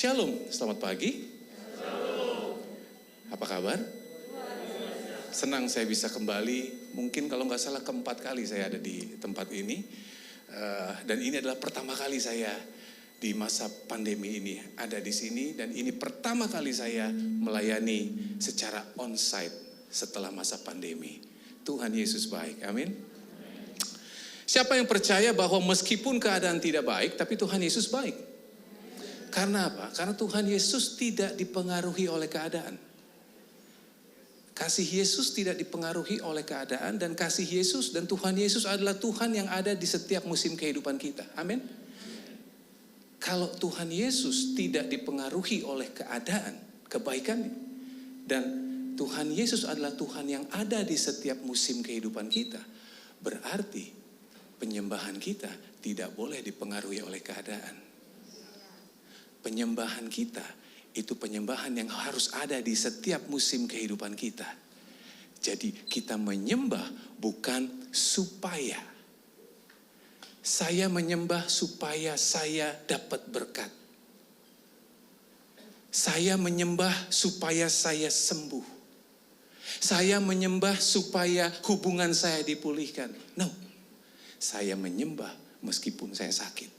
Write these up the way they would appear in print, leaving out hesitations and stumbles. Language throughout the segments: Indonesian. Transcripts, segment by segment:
Shalom, selamat pagi. Apa kabar? Senang saya bisa kembali. Mungkin kalau nggak salah keempat kali saya ada di tempat ini. Dan ini adalah pertama kali saya di masa pandemi ini ada di sini. Dan ini pertama kali saya melayani secara onsite setelah masa pandemi. Tuhan Yesus baik, amin. Siapa yang percaya bahwa meskipun keadaan tidak baik, tapi Tuhan Yesus baik? Karena apa? Karena Tuhan Yesus tidak dipengaruhi oleh keadaan. Kasih Yesus tidak dipengaruhi oleh keadaan, dan kasih Yesus dan Tuhan Yesus adalah Tuhan yang ada di setiap musim kehidupan kita. Amin. Kalau Tuhan Yesus tidak dipengaruhi oleh keadaan, kebaikannya, dan Tuhan Yesus adalah Tuhan yang ada di setiap musim kehidupan kita, berarti penyembahan kita tidak boleh dipengaruhi oleh keadaan. Penyembahan kita itu penyembahan yang harus ada di setiap musim kehidupan kita. Jadi kita menyembah bukan supaya. Saya menyembah supaya saya dapat berkat. Saya menyembah supaya saya sembuh. Saya menyembah supaya hubungan saya dipulihkan. No. Saya menyembah meskipun saya sakit.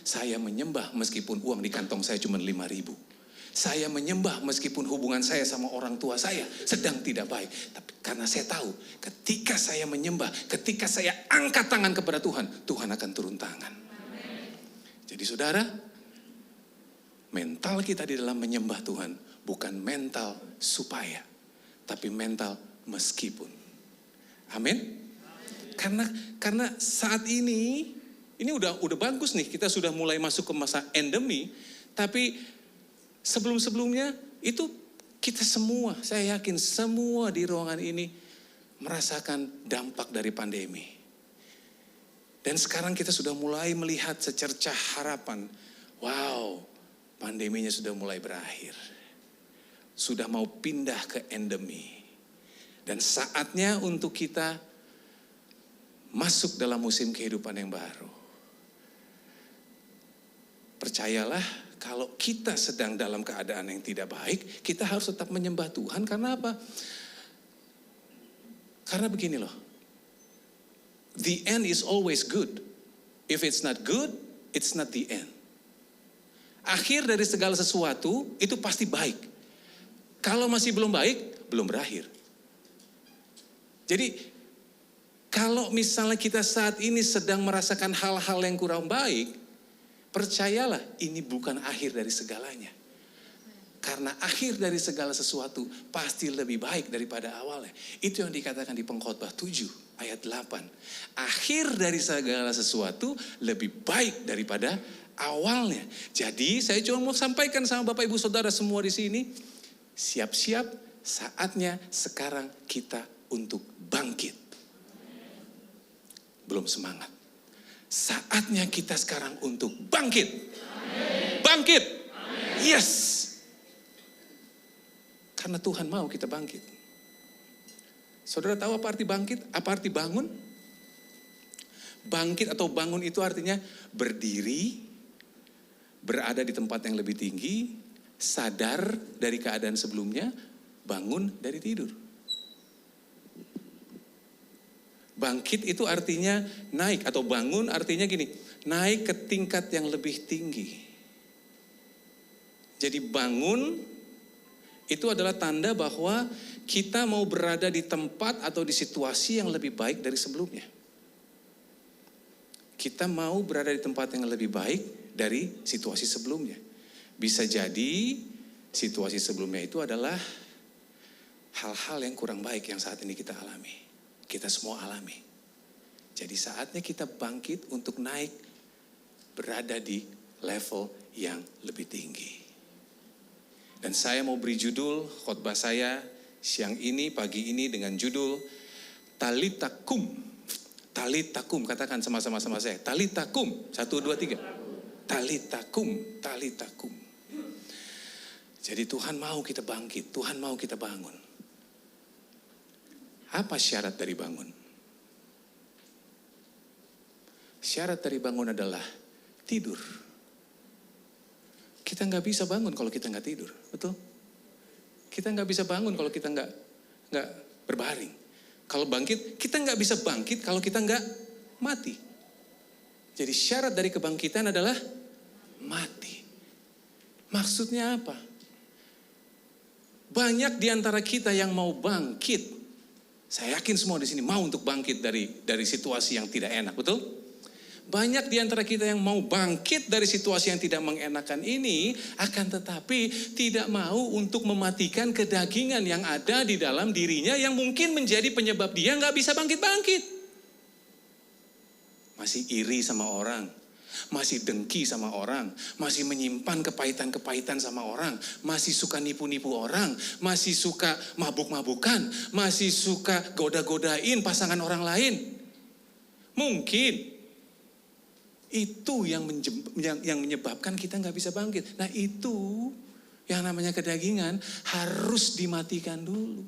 Saya menyembah meskipun uang di kantong saya cuma 5.000. Saya menyembah meskipun hubungan saya sama orang tua saya sedang tidak baik. Tapi karena saya tahu ketika saya menyembah, ketika saya angkat tangan kepada Tuhan, Tuhan akan turun tangan. Amen. Jadi saudara, mental kita di dalam menyembah Tuhan bukan mental supaya, tapi mental meskipun. Amin. Karena saat ini udah bagus nih, kita sudah mulai masuk ke masa endemi, tapi sebelum-sebelumnya itu kita semua, saya yakin semua di ruangan ini merasakan dampak dari pandemi. Dan sekarang kita sudah mulai melihat secercah harapan. Wow, pandeminya sudah mulai berakhir. Sudah mau pindah ke endemi. Dan saatnya untuk kita masuk dalam musim kehidupan yang baru. Percayalah, kalau kita sedang dalam keadaan yang tidak baik, kita harus tetap menyembah Tuhan. Karena apa? Karena begini loh. The end is always good. If it's not good, it's not the end. Akhir dari segala sesuatu itu pasti baik. Kalau masih belum baik, belum berakhir. Jadi, kalau misalnya kita saat ini sedang merasakan hal-hal yang kurang baik, percayalah, ini bukan akhir dari segalanya. Karena akhir dari segala sesuatu pasti lebih baik daripada awalnya. Itu yang dikatakan di Pengkhotbah 7 ayat 8. Akhir dari segala sesuatu lebih baik daripada awalnya. Jadi saya cuma mau sampaikan sama Bapak Ibu Saudara semua di sini, siap-siap saatnya sekarang kita untuk bangkit. Belum semangat. Saatnya kita sekarang untuk bangkit. Amen. Bangkit. Amen. Yes. Karena Tuhan mau kita bangkit. Saudara tahu apa arti bangkit? Apa arti bangun? Bangkit atau bangun itu artinya berdiri, berada di tempat yang lebih tinggi, sadar dari keadaan sebelumnya, bangun dari tidur. Bangkit itu artinya naik, atau bangun artinya gini, naik ke tingkat yang lebih tinggi. Jadi bangun itu adalah tanda bahwa kita mau berada di tempat atau di situasi yang lebih baik dari sebelumnya. Kita mau berada di tempat yang lebih baik dari situasi sebelumnya. Bisa jadi situasi sebelumnya itu adalah hal-hal yang kurang baik yang saat ini kita alami. Kita semua alami. Jadi saatnya kita bangkit untuk naik, berada di level yang lebih tinggi. Dan saya mau beri judul khotbah saya siang ini, pagi ini dengan judul Talita Kum. Talita Kum, katakan sama-sama saya. Talita Kum, 1, 2, 3. Talita Kum, Talita Kum. Jadi Tuhan mau kita bangkit, Tuhan mau kita bangun. Apa syarat dari bangun? Syarat dari bangun adalah tidur. Kita nggak bisa bangun kalau kita nggak tidur, betul? Kita nggak bisa bangun kalau kita nggak berbaring. Kalau bangkit, kita nggak bisa bangkit kalau kita nggak mati. Jadi syarat dari kebangkitan adalah mati. Maksudnya apa? Banyak di antara kita yang mau bangkit. Saya yakin semua di sini mau untuk bangkit dari situasi yang tidak enak, betul? Banyak di antara kita yang mau bangkit dari situasi yang tidak mengenakan ini, akan tetapi tidak mau untuk mematikan kedagingan yang ada di dalam dirinya yang mungkin menjadi penyebab dia nggak bisa bangkit-bangkit. Masih iri sama orang, masih dengki sama orang, masih menyimpan kepahitan-kepahitan sama orang, masih suka nipu-nipu orang, masih suka mabuk-mabukan, masih suka goda-godain pasangan orang lain. Mungkin itu yang menyebabkan kita nggak bisa bangkit. Nah itu yang namanya kedagingan harus dimatikan dulu.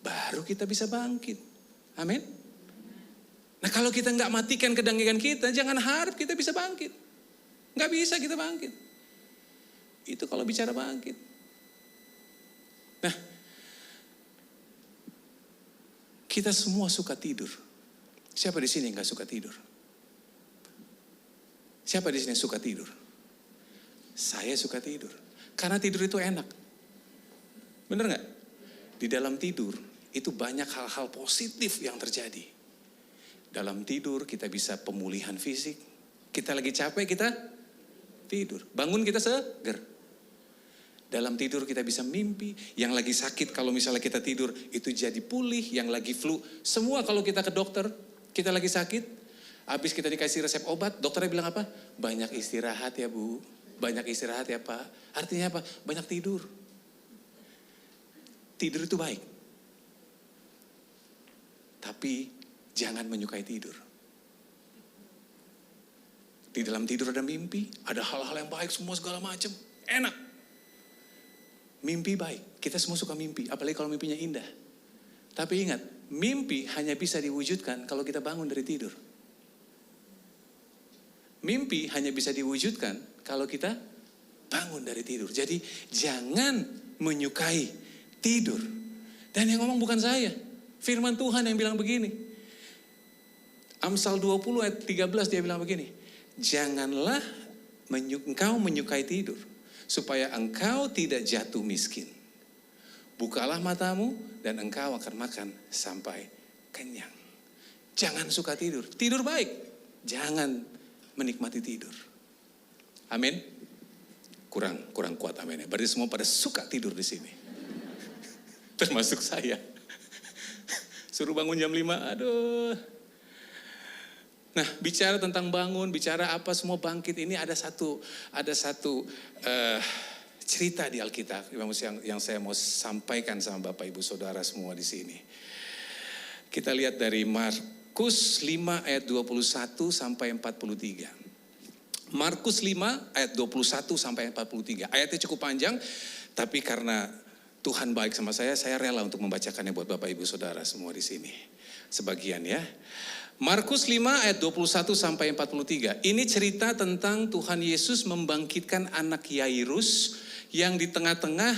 Baru kita bisa bangkit. Amin. Nah kalau kita nggak matikan kedagingan kita, jangan harap kita bisa bangkit. Nggak bisa kita bangkit. Itu kalau bicara bangkit. Nah, kita semua suka tidur. Siapa di sini yang nggak suka tidur? Siapa di sini suka tidur? Saya suka tidur. Karena tidur itu enak. Benar nggak? Di dalam tidur itu banyak hal-hal positif yang terjadi. Dalam tidur kita bisa pemulihan fisik. Kita lagi capek, kita tidur. Bangun kita seger. Dalam tidur kita bisa mimpi. Yang lagi sakit kalau misalnya kita tidur itu jadi pulih. Yang lagi flu. Semua kalau kita ke dokter, kita lagi sakit. Habis kita dikasih resep obat, dokternya bilang apa? Banyak istirahat ya Bu, banyak istirahat ya Pak. Artinya apa? Banyak tidur. Tidur itu baik. Tapi jangan menyukai tidur. Di dalam tidur ada mimpi, ada hal-hal yang baik semua segala macam. Enak. Mimpi baik, kita semua suka mimpi, apalagi kalau mimpinya indah. Tapi ingat, mimpi hanya bisa diwujudkan kalau kita bangun dari tidur. Mimpi hanya bisa diwujudkan kalau kita bangun dari tidur. Jadi jangan menyukai tidur. Dan yang ngomong bukan saya. Firman Tuhan yang bilang begini. Amsal 20 ayat 13 dia bilang begini. Janganlah engkau menyukai tidur. Supaya engkau tidak jatuh miskin. Bukalah matamu dan engkau akan makan sampai kenyang. Jangan suka tidur. Tidur baik. Jangan menikmati tidur. Amin. Kurang kuat amin. Berarti semua pada suka tidur di sini. Termasuk saya. Suruh bangun jam 5, aduh. Nah, bicara tentang bangun, bicara apa semua bangkit ini ada satu cerita di Alkitab yang saya mau sampaikan sama Bapak Ibu Saudara semua di sini. Kita lihat dari Markus 5 ayat 21 sampai 43. Markus 5 ayat 21 sampai 43. Ayatnya cukup panjang, tapi karena Tuhan baik sama saya rela untuk membacakannya buat Bapak Ibu Saudara semua di sini. Sebagian ya. Markus 5 ayat 21 sampai 43. Ini cerita tentang Tuhan Yesus membangkitkan anak Yairus yang di tengah-tengah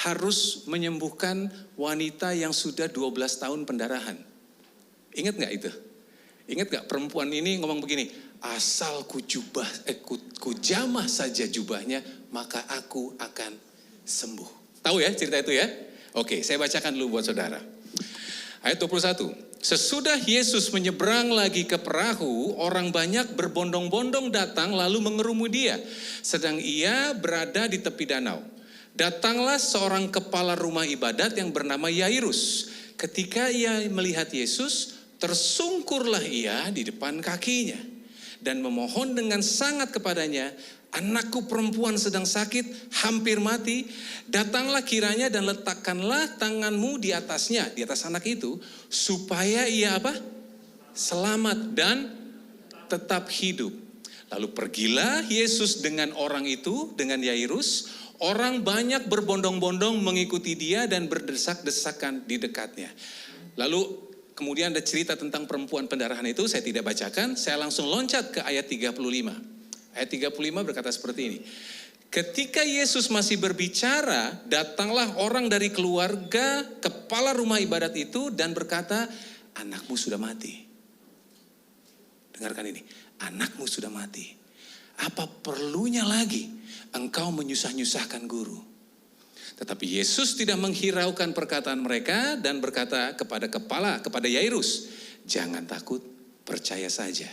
harus menyembuhkan wanita yang sudah 12 tahun pendarahan. Ingat gak itu? Ingat gak perempuan ini ngomong begini, asal kujamah saja jubahnya, maka aku akan sembuh. Tahu ya cerita itu ya? Oke, saya bacakan dulu buat saudara. Ayat 21. Sesudah Yesus menyeberang lagi ke perahu, orang banyak berbondong-bondong datang lalu mengerumuni dia. Sedang ia berada di tepi danau. Datanglah seorang kepala rumah ibadat yang bernama Yairus. Ketika ia melihat Yesus, tersungkurlah ia di depan kakinya dan memohon dengan sangat kepadanya, anakku perempuan sedang sakit, hampir mati. Datanglah kiranya dan letakkanlah tanganmu di atasnya, di atas anak itu, supaya ia apa? Selamat dan tetap hidup. Lalu pergilah Yesus dengan orang itu, dengan Yairus. Orang banyak berbondong-bondong mengikuti dia dan berdesak-desakan di dekatnya. Lalu kemudian ada cerita tentang perempuan pendarahan itu, saya tidak bacakan, saya langsung loncat ke ayat 35. Ayat 35 berkata seperti ini. Ketika Yesus masih berbicara, datanglah orang dari keluarga kepala rumah ibadat itu dan berkata, anakmu sudah mati. Dengarkan ini, anakmu sudah mati. Apa perlunya lagi engkau menyusah-nyusahkan guru? Tetapi Yesus tidak menghiraukan perkataan mereka dan berkata kepada Yairus, jangan takut, percaya saja.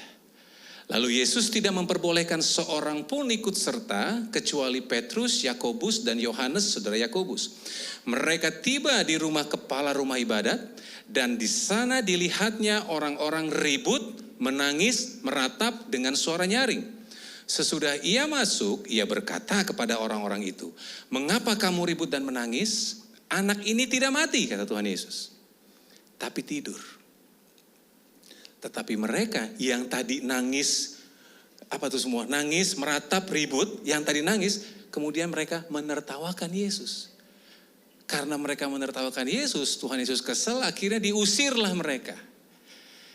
Lalu Yesus tidak memperbolehkan seorang pun ikut serta kecuali Petrus, Yakobus, dan Yohanes, saudara Yakobus. Mereka tiba di rumah kepala rumah ibadat dan di sana dilihatnya orang-orang ribut, menangis, meratap dengan suara nyaring. Sesudah ia masuk, ia berkata kepada orang-orang itu, mengapa kamu ribut dan menangis? Anak ini tidak mati, kata Tuhan Yesus, tapi tidur. Tetapi mereka yang tadi nangis, nangis, meratap, ribut, yang tadi nangis, kemudian mereka menertawakan Yesus. Karena mereka menertawakan Yesus, Tuhan Yesus kesal, akhirnya diusirlah mereka.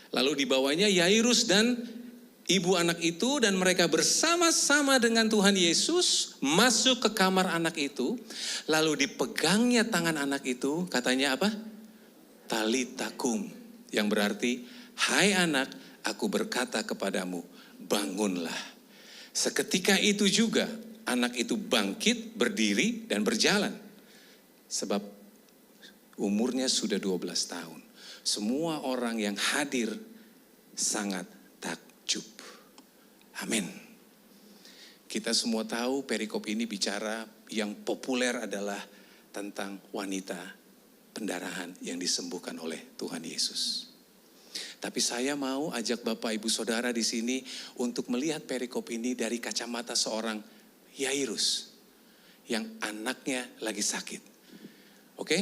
Lalu dibawanya Yairus dan ibu anak itu, dan mereka bersama-sama dengan Tuhan Yesus masuk ke kamar anak itu. Lalu dipegangnya tangan anak itu, katanya apa? Talita kum, yang berarti, hai anak, aku berkata kepadamu, bangunlah. Seketika itu juga anak itu bangkit, berdiri dan berjalan. Sebab umurnya sudah 12 tahun. Semua orang yang hadir sangat takjub. Amin. Kita semua tahu perikop ini bicara yang populer adalah tentang wanita pendarahan yang disembuhkan oleh Tuhan Yesus. Tapi saya mau ajak Bapak Ibu Saudara di sini untuk melihat perikop ini dari kacamata seorang Yairus yang anaknya lagi sakit. Oke,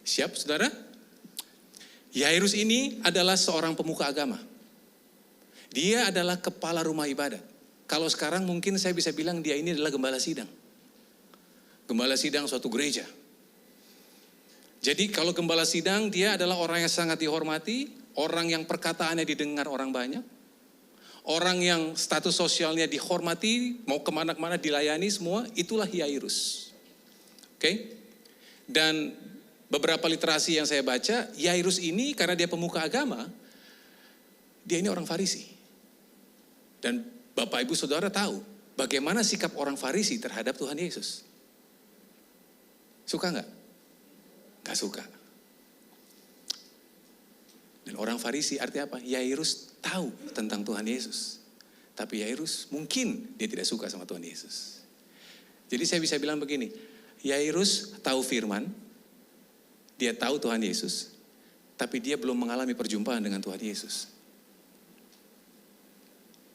siap saudara? Yairus ini adalah seorang pemuka agama. Dia adalah kepala rumah ibadat. Kalau sekarang mungkin saya bisa bilang dia ini adalah gembala sidang. Gembala sidang suatu gereja. Jadi kalau gembala sidang, dia adalah orang yang sangat dihormati. Orang yang perkataannya didengar orang banyak. Orang yang status sosialnya dihormati, mau kemana-mana dilayani semua, itulah Yairus. Oke? Dan beberapa literasi yang saya baca, Yairus ini karena dia pemuka agama, dia ini orang Farisi. Dan Bapak Ibu Saudara tahu, bagaimana sikap orang Farisi terhadap Tuhan Yesus. Suka nggak? Nggak suka. Dan orang Farisi artinya apa? Yairus tahu tentang Tuhan Yesus. Tapi Yairus mungkin dia tidak suka sama Tuhan Yesus. Jadi saya bisa bilang begini, Yairus tahu firman, dia tahu Tuhan Yesus, tapi dia belum mengalami perjumpaan dengan Tuhan Yesus.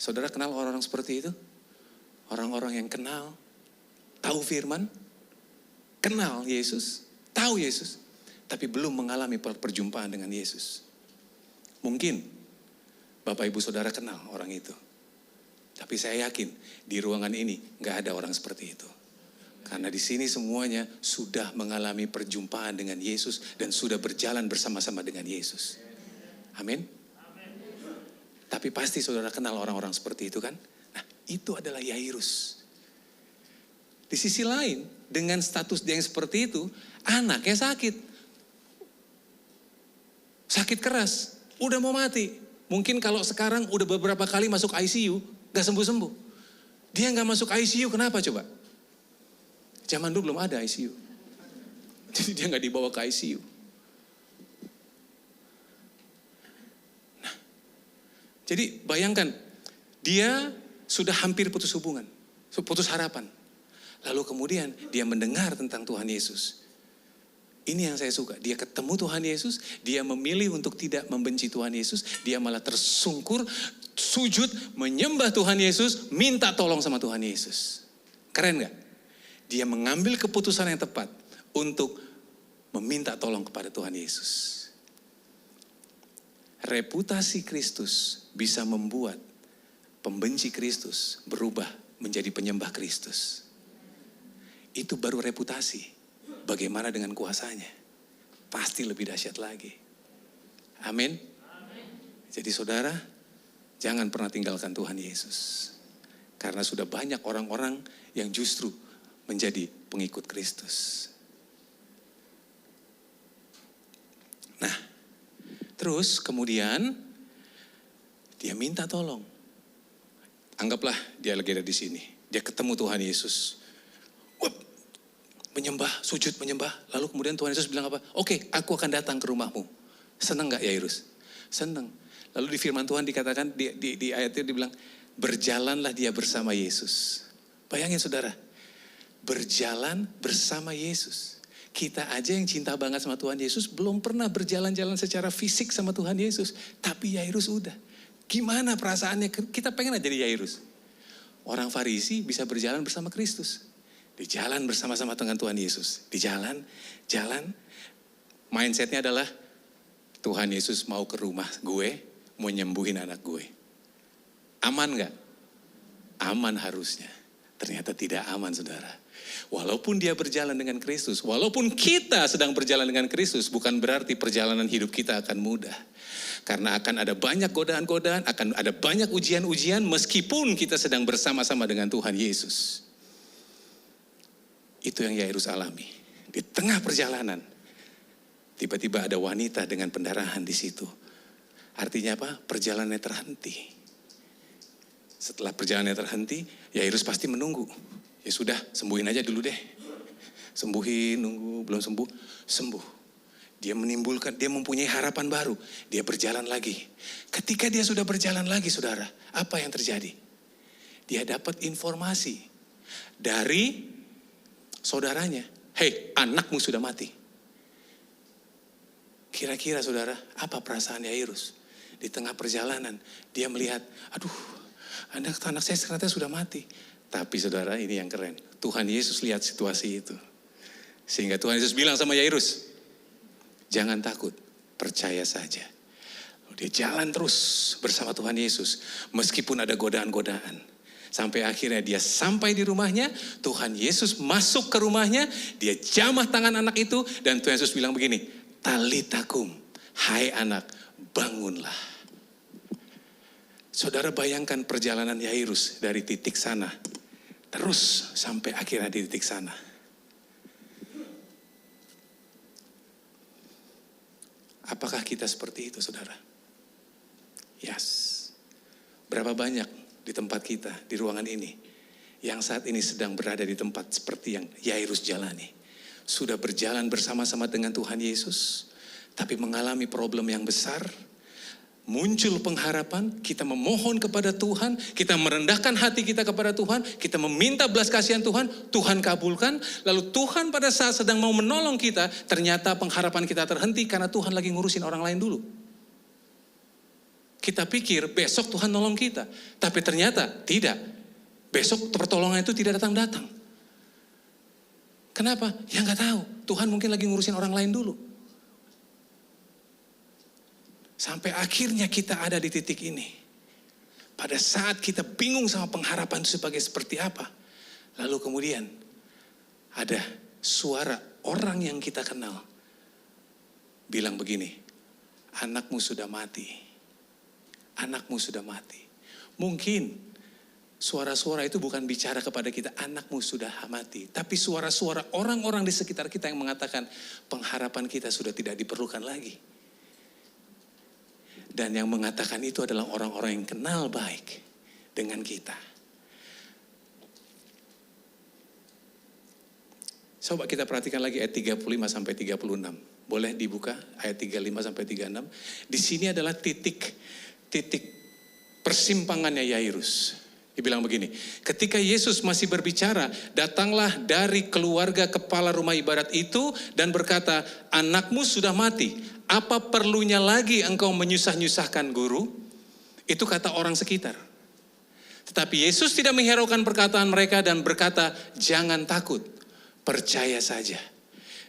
Saudara kenal orang-orang seperti itu? Orang-orang yang kenal, tahu firman, kenal Yesus, tahu Yesus, tapi belum mengalami perjumpaan dengan Yesus. Mungkin Bapak Ibu Saudara kenal orang itu. Tapi saya yakin di ruangan ini gak ada orang seperti itu. Karena di sini semuanya sudah mengalami perjumpaan dengan Yesus dan sudah berjalan bersama-sama dengan Yesus. Amin. Tapi pasti saudara kenal orang-orang seperti itu kan? Nah, itu adalah Yairus. Di sisi lain, dengan status dia yang seperti itu, anaknya sakit. Sakit keras. Udah mau mati. Mungkin kalau sekarang udah beberapa kali masuk ICU, gak sembuh-sembuh. Dia gak masuk ICU, kenapa coba? Zaman dulu belum ada ICU. Jadi dia gak dibawa ke ICU. Nah, jadi bayangkan, dia sudah hampir putus hubungan, putus harapan. Lalu kemudian dia mendengar tentang Tuhan Yesus. Ini yang saya suka, dia ketemu Tuhan Yesus, dia memilih untuk tidak membenci Tuhan Yesus, dia malah tersungkur, sujud, menyembah Tuhan Yesus, minta tolong sama Tuhan Yesus. Keren gak? Dia mengambil keputusan yang tepat untuk meminta tolong kepada Tuhan Yesus. Reputasi Kristus bisa membuat pembenci Kristus berubah menjadi penyembah Kristus. Itu baru reputasi. Bagaimana dengan kuasanya? Pasti lebih dahsyat lagi. Amin. Jadi saudara, jangan pernah tinggalkan Tuhan Yesus. Karena sudah banyak orang-orang yang justru menjadi pengikut Kristus. Nah, terus kemudian dia minta tolong. Anggaplah dia lagi ada di sini. Dia ketemu Tuhan Yesus. Menyembah, sujud menyembah. Lalu kemudian Tuhan Yesus bilang apa? Oke, aku akan datang ke rumahmu. Senang gak Yairus? Senang. Lalu di firman Tuhan dikatakan, di ayat itu dibilang, berjalanlah dia bersama Yesus. Bayangin saudara, berjalan bersama Yesus. Kita aja yang cinta banget sama Tuhan Yesus, belum pernah berjalan-jalan secara fisik sama Tuhan Yesus. Tapi Yairus udah. Gimana perasaannya? Kita pengen aja jadi Yairus. Orang Farisi bisa berjalan bersama Kristus. Di jalan bersama-sama dengan Tuhan Yesus. Di jalan. Mindsetnya adalah, Tuhan Yesus mau ke rumah gue, mau nyembuhin anak gue. Aman gak? Aman harusnya. Ternyata tidak aman saudara. Walaupun dia berjalan dengan Kristus, walaupun kita sedang berjalan dengan Kristus, bukan berarti perjalanan hidup kita akan mudah. Karena akan ada banyak godaan-godaan, akan ada banyak ujian-ujian meskipun kita sedang bersama-sama dengan Tuhan Yesus. Itu yang Yairus alami. Di tengah perjalanan, tiba-tiba ada wanita dengan pendarahan di situ. Artinya apa? Perjalanannya terhenti. Setelah perjalanannya terhenti, Yairus pasti menunggu. Ya sudah, sembuhin aja dulu deh. Sembuhin, nunggu, belum sembuh, sembuh. Dia mempunyai harapan baru. Dia berjalan lagi. Ketika dia sudah berjalan lagi, saudara, apa yang terjadi? Dia dapat informasi dari saudaranya. Hei, anakmu sudah mati. Kira-kira saudara, apa perasaan Yairus? Di tengah perjalanan, dia melihat, aduh, anak saya ternyata sudah mati. Tapi saudara, ini yang keren. Tuhan Yesus lihat situasi itu. Sehingga Tuhan Yesus bilang sama Yairus, jangan takut, percaya saja. Dia jalan terus bersama Tuhan Yesus. Meskipun ada godaan-godaan. Sampai akhirnya dia sampai di rumahnya, Tuhan Yesus masuk ke rumahnya, dia jamah tangan anak itu, dan Tuhan Yesus bilang begini, talitakum, hai anak, bangunlah. Saudara bayangkan perjalanan Yairus dari titik sana, terus sampai akhirnya di titik sana. Apakah kita seperti itu saudara? Yes. Berapa banyak di tempat kita, di ruangan ini, yang saat ini sedang berada di tempat seperti yang Yairus jalani. Sudah berjalan bersama-sama dengan Tuhan Yesus, tapi mengalami problem yang besar. Muncul pengharapan, kita memohon kepada Tuhan, kita merendahkan hati kita kepada Tuhan, kita meminta belas kasihan Tuhan, Tuhan kabulkan. Lalu Tuhan pada saat sedang mau menolong kita, ternyata pengharapan kita terhenti karena Tuhan lagi ngurusin orang lain dulu. Kita pikir besok Tuhan nolong kita, tapi ternyata tidak. Besok pertolongan itu tidak datang-datang. Kenapa? Ya nggak tahu. Tuhan mungkin lagi ngurusin orang lain dulu. Sampai akhirnya kita ada di titik ini. Pada saat kita bingung sama pengharapan itu seperti apa. Lalu kemudian ada suara orang yang kita kenal. Bilang begini, anakmu sudah mati. Anakmu sudah mati. Mungkin suara-suara itu bukan bicara kepada kita, anakmu sudah mati. Tapi suara-suara orang-orang di sekitar kita yang mengatakan, pengharapan kita sudah tidak diperlukan lagi. Dan yang mengatakan itu adalah orang-orang yang kenal baik dengan kita. Coba kita perhatikan lagi ayat 35 sampai 36. Boleh dibuka ayat 35 sampai 36. Di sini adalah titik persimpangannya Yairus. Dibilang begini, ketika Yesus masih berbicara, datanglah dari keluarga kepala rumah ibadat itu dan berkata, anakmu sudah mati. Apa perlunya lagi engkau menyusah-nyusahkan guru? Itu kata orang sekitar. Tetapi Yesus tidak menghiraukan perkataan mereka dan berkata, jangan takut, percaya saja.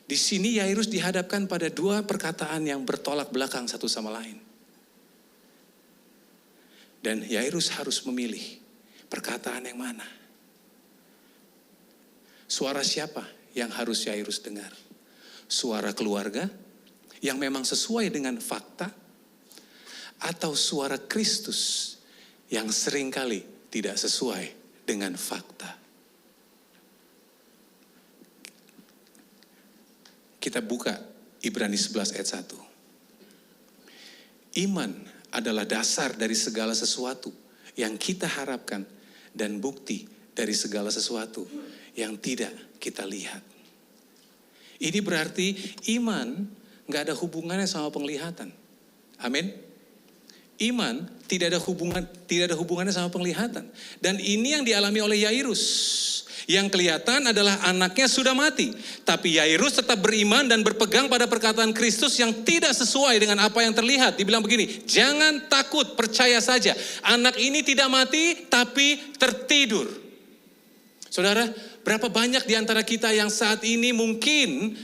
Di sini Yairus dihadapkan pada dua perkataan yang bertolak belakang satu sama lain. Dan Yairus harus memilih perkataan yang mana. Suara siapa yang harus Yairus dengar? Suara keluarga yang memang sesuai dengan fakta, atau suara Kristus yang seringkali tidak sesuai dengan fakta. Kita buka Ibrani 11 ayat 1. Iman adalah dasar dari segala sesuatu yang kita harapkan dan bukti dari segala sesuatu yang tidak kita lihat. Ini berarti iman gak ada hubungannya sama penglihatan. Amin. Iman tidak ada hubungannya sama penglihatan. Dan ini yang dialami oleh Yairus. Yang kelihatan adalah anaknya sudah mati. Tapi Yairus tetap beriman dan berpegang pada perkataan Kristus yang tidak sesuai dengan apa yang terlihat. Dibilang begini, jangan takut, percaya saja. Anak ini tidak mati tapi tertidur. Saudara, berapa banyak di antara kita yang saat ini mungkin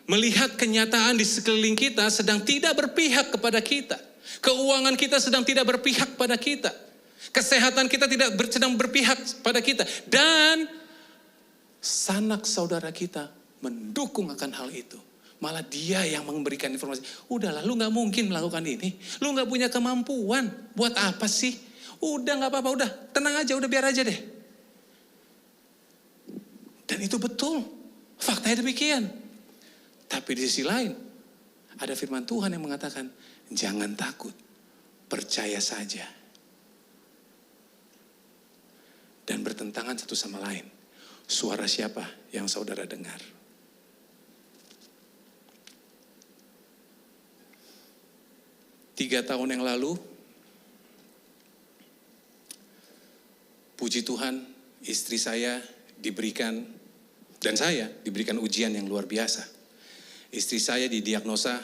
melihat kenyataan di sekeliling kita sedang tidak berpihak kepada kita. Keuangan kita sedang tidak berpihak pada kita. Kesehatan kita tidak sedang berpihak pada kita. Dan sanak saudara kita mendukung akan hal itu. Malah dia yang memberikan informasi. Udahlah, lu gak mungkin melakukan ini. Lu gak punya kemampuan. Buat apa sih? Udah gak apa-apa, udah tenang aja, udah biar aja deh. Dan itu betul. Faktanya demikian. Tapi di sisi lain, ada firman Tuhan yang mengatakan, jangan takut, percaya saja. Dan bertentangan satu sama lain. Suara siapa yang saudara dengar? Tiga tahun yang lalu, puji Tuhan, istri saya diberikan, dan saya diberikan ujian yang luar biasa. Istri saya didiagnosa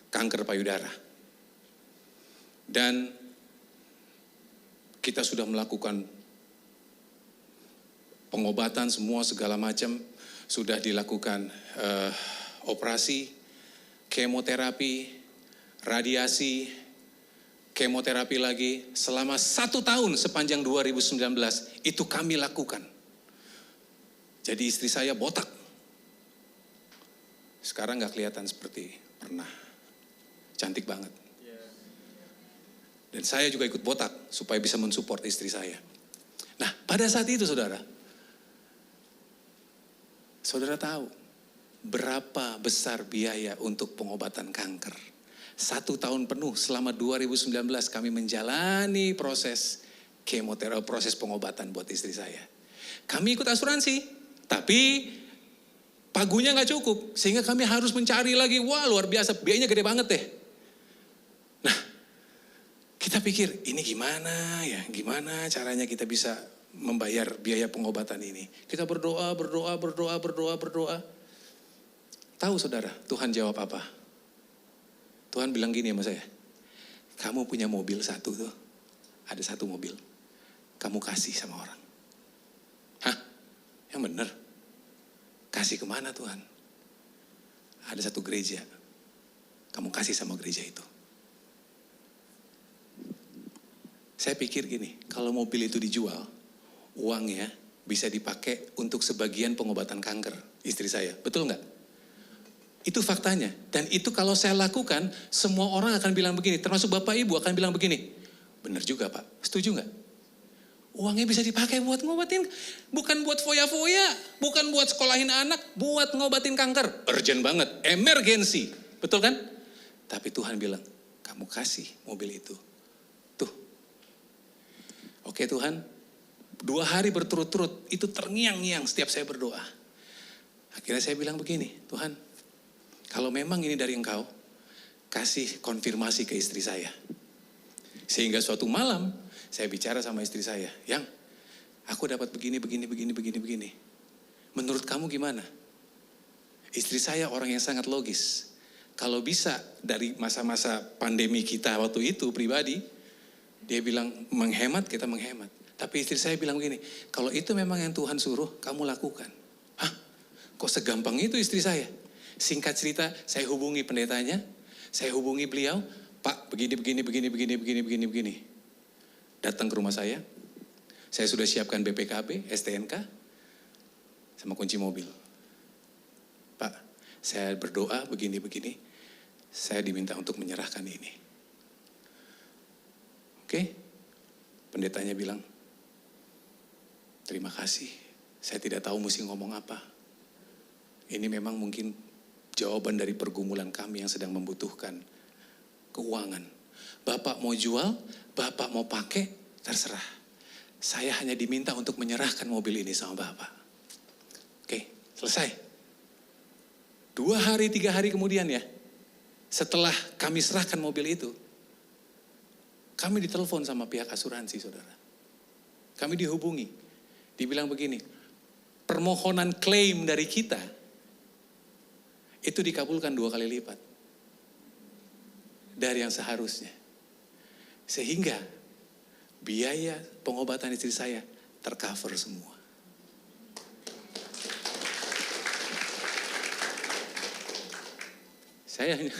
kanker payudara. Dan kita sudah melakukan pengobatan semua segala macam. Sudah dilakukan operasi, kemoterapi, radiasi, kemoterapi lagi. Selama 1 tahun sepanjang 2019 itu kami lakukan. Jadi istri saya botak. Sekarang gak kelihatan seperti pernah. Cantik banget. Dan saya juga ikut botak supaya bisa mensupport istri saya. Nah, pada saat itu saudara tahu berapa besar biaya untuk pengobatan kanker. 1 tahun penuh selama 2019 kami menjalani proses kemoterapi, proses pengobatan buat istri saya. Kami ikut asuransi, tapi pagunya gak cukup. Sehingga kami harus mencari lagi, wah luar biasa, biayanya gede banget deh. Nah, kita pikir ini gimana ya, gimana caranya kita bisa membayar biaya pengobatan ini. Kita berdoa. Tahu saudara, Tuhan jawab apa? Tuhan bilang gini sama saya, kamu punya mobil satu tuh, ada 1 mobil, kamu kasih sama orang. Hah? Yang benar? Kasih kemana Tuhan? Ada 1 gereja, kamu kasih sama gereja itu. Saya pikir gini, kalau mobil itu dijual, uangnya bisa dipakai untuk sebagian pengobatan kanker istri saya. Betul nggak? Itu faktanya. Dan itu kalau saya lakukan, semua orang akan bilang begini, termasuk Bapak Ibu akan bilang begini, benar juga Pak, setuju nggak? Uangnya bisa dipakai buat ngobatin, bukan buat foya-foya, bukan buat sekolahin anak, buat ngobatin kanker. Urgent banget, emergensi. Betul kan? Tapi Tuhan bilang, kamu kasih mobil itu. Tuh. Oke Tuhan, 2 hari berturut-turut, itu terngiang-ngiang setiap saya berdoa. Akhirnya saya bilang begini, Tuhan, kalau memang ini dari Engkau, kasih konfirmasi ke istri saya. Sehingga suatu malam, saya bicara sama istri saya, yang aku dapat begini. Menurut kamu gimana? Istri saya orang yang sangat logis. Kalau bisa dari masa-masa pandemi kita waktu itu pribadi, dia bilang menghemat, kita menghemat. Tapi istri saya bilang begini, kalau itu memang yang Tuhan suruh, kamu lakukan. Hah? Kok segampang itu istri saya? Singkat cerita, saya hubungi pendetanya, saya hubungi beliau, Pak begini. Datang ke rumah saya sudah siapkan BPKB, STNK, sama kunci mobil. Pak, saya berdoa begini, saya diminta untuk menyerahkan ini. Oke, pendetanya bilang, terima kasih, saya tidak tahu mesti ngomong apa. Ini memang mungkin jawaban dari pergumulan kami yang sedang membutuhkan keuangan. Bapak mau jual, Bapak mau pakai, terserah. Saya hanya diminta untuk menyerahkan mobil ini sama Bapak. Oke, selesai. 2 hari, 3 hari kemudian ya, setelah kami serahkan mobil itu, kami ditelepon sama pihak asuransi, saudara. Kami dihubungi. Dibilang begini, permohonan klaim dari kita, itu dikabulkan 2 kali lipat dari yang seharusnya. Sehingga biaya pengobatan istri saya tercover semua. Saya hanya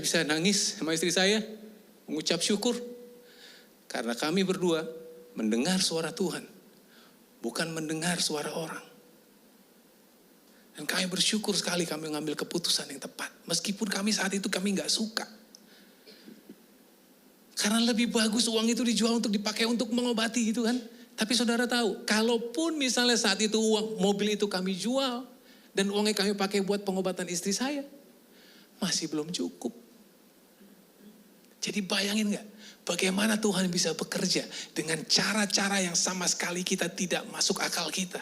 bisa nangis sama istri saya, mengucap syukur. Karena kami berdua mendengar suara Tuhan, bukan mendengar suara orang. Dan kami bersyukur sekali kami mengambil keputusan yang tepat. Meskipun kami saat itu kami gak suka. Karena lebih bagus uang itu dijual untuk dipakai untuk mengobati gitu kan. Tapi saudara tahu, kalaupun misalnya saat itu uang mobil itu kami jual, dan uangnya kami pakai buat pengobatan istri saya, masih belum cukup. Jadi bayangin gak, bagaimana Tuhan bisa bekerja dengan cara-cara yang sama sekali kita tidak masuk akal kita.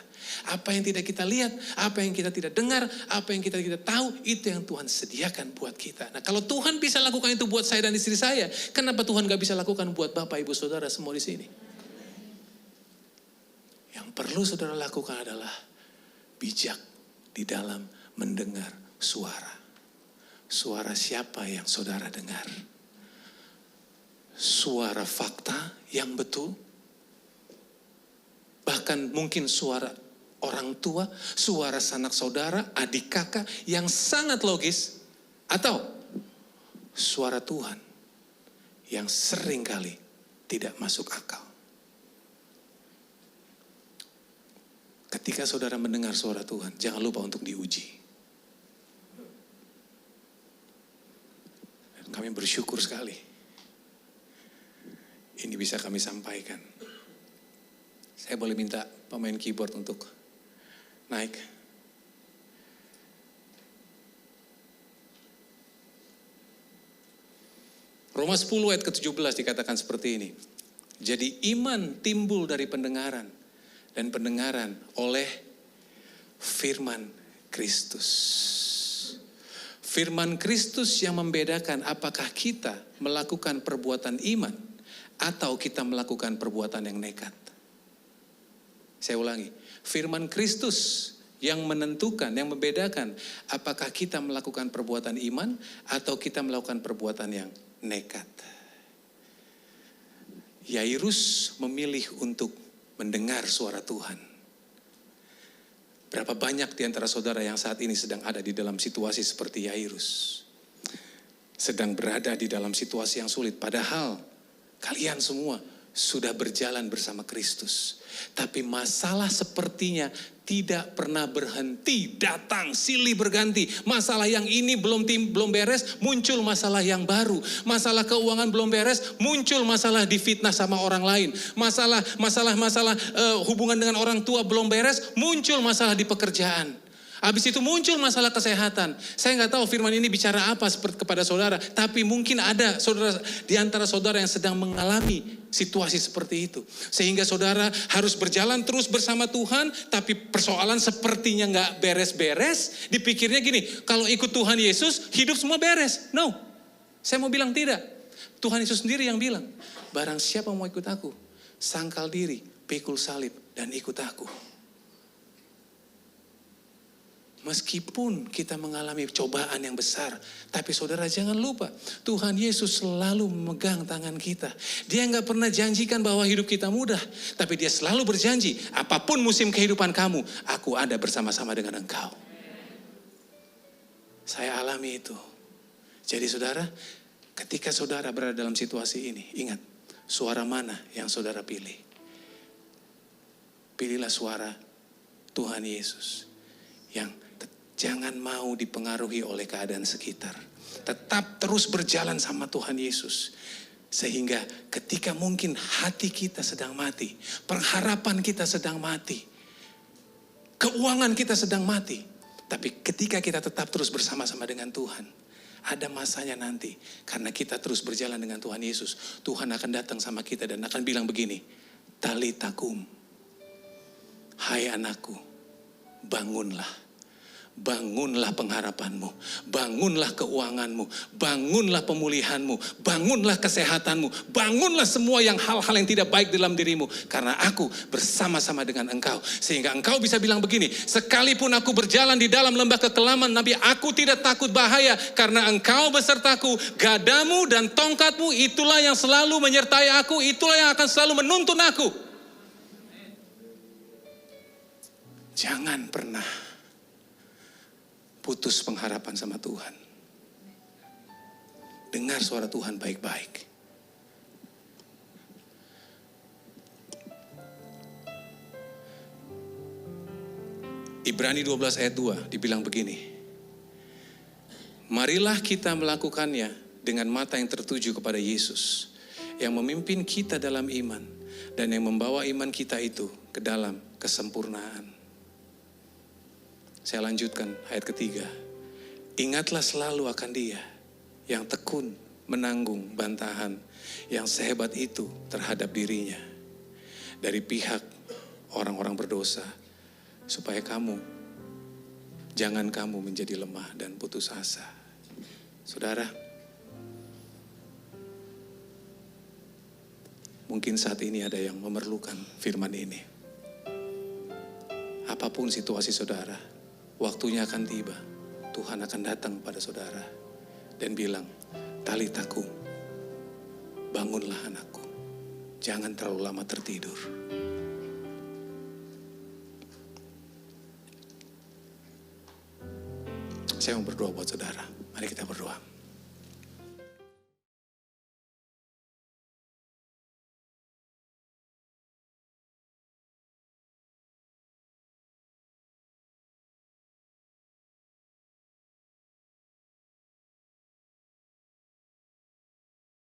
Apa yang tidak kita lihat, apa yang kita tidak dengar, apa yang kita tidak tahu, itu yang Tuhan sediakan buat kita. Nah kalau Tuhan bisa lakukan itu buat saya dan istri saya, kenapa Tuhan gak bisa lakukan buat Bapak, Ibu, Saudara semua di sini? Yang perlu saudara lakukan adalah bijak di dalam mendengar suara. Suara siapa yang saudara dengar? Suara fakta yang betul? Bahkan mungkin suara orang tua, suara sanak saudara, adik kakak yang sangat logis, atau suara Tuhan yang seringkali tidak masuk akal. Ketika saudara mendengar suara Tuhan, jangan lupa untuk diuji. Dan kami bersyukur sekali ini bisa kami sampaikan. Saya boleh minta pemain keyboard untuk naik. Roma 10 ayat ke-17 dikatakan seperti ini. Jadi iman timbul dari pendengaran, dan pendengaran oleh firman Kristus. Firman Kristus yang membedakan apakah kita melakukan perbuatan iman atau kita melakukan perbuatan yang nekat. Saya ulangi, firman Kristus yang menentukan, yang membedakan apakah kita melakukan perbuatan iman atau kita melakukan perbuatan yang nekat. Yairus memilih untuk mendengar suara Tuhan. Berapa banyak di antara saudara yang saat ini sedang ada di dalam situasi seperti Yairus. Sedang berada di dalam situasi yang sulit. Padahal kalian semua sudah berjalan bersama Kristus. Tapi masalah sepertinya tidak pernah berhenti, datang silih berganti. Masalah yang ini belum beres, muncul masalah yang baru. Masalah keuangan belum beres, muncul masalah difitnah sama orang lain. Masalah hubungan dengan orang tua belum beres, muncul masalah di pekerjaan. Habis itu muncul masalah kesehatan. Saya nggak tahu firman ini bicara apa seperti kepada saudara. Tapi mungkin ada saudara di antara saudara yang sedang mengalami situasi seperti itu. Sehingga saudara harus berjalan terus bersama Tuhan. Tapi persoalan sepertinya nggak beres-beres. Dipikirnya gini, kalau ikut Tuhan Yesus hidup semua beres. No, saya mau bilang tidak. Tuhan Yesus sendiri yang bilang, barang siapa mau ikut aku, sangkal diri, pikul salib, dan ikut aku. Meskipun kita mengalami cobaan yang besar, tapi saudara jangan lupa, Tuhan Yesus selalu memegang tangan kita. Dia nggak pernah janjikan bahwa hidup kita mudah, tapi dia selalu berjanji, apapun musim kehidupan kamu, aku ada bersama-sama dengan engkau. Saya alami itu. Jadi saudara, ketika saudara berada dalam situasi ini, ingat, suara mana yang saudara pilih? Pilihlah suara Tuhan Yesus yang jangan mau dipengaruhi oleh keadaan sekitar. Tetap terus berjalan sama Tuhan Yesus. Sehingga ketika mungkin hati kita sedang mati, pengharapan kita sedang mati, keuangan kita sedang mati, Tapi ketika kita tetap terus bersama-sama dengan Tuhan, ada masanya nanti, karena kita terus berjalan dengan Tuhan Yesus, Tuhan akan datang sama kita dan akan bilang begini, talitakum, hai anakku, bangunlah. Bangunlah pengharapanmu, bangunlah keuanganmu, bangunlah pemulihanmu, bangunlah kesehatanmu, bangunlah semua hal-hal yang tidak baik dalam dirimu. Karena aku bersama-sama dengan engkau. Sehingga engkau bisa bilang begini, sekalipun aku berjalan di dalam lembah kekelaman, Nabi, aku tidak takut bahaya. Karena engkau besertaku, gadamu dan tongkatmu, itulah yang selalu menyertai aku, itulah yang akan selalu menuntun aku. Jangan pernah putus pengharapan sama Tuhan. Dengar suara Tuhan baik-baik. Ibrani 12 ayat 2 dibilang begini. Marilah kita melakukannya dengan mata yang tertuju kepada Yesus, yang memimpin kita dalam iman dan yang membawa iman kita itu ke dalam kesempurnaan. Saya lanjutkan ayat ketiga. Ingatlah selalu akan Dia yang tekun menanggung bantahan yang sehebat itu terhadap dirinya dari pihak orang-orang berdosa, supaya jangan kamu menjadi lemah dan putus asa. Saudara, mungkin saat ini ada yang memerlukan firman ini. Apapun situasi saudara, waktunya akan tiba. Tuhan akan datang pada saudara dan bilang, talitaku, bangunlah anakku. Jangan terlalu lama tertidur. Saya mau berdoa buat saudara. Mari kita berdoa.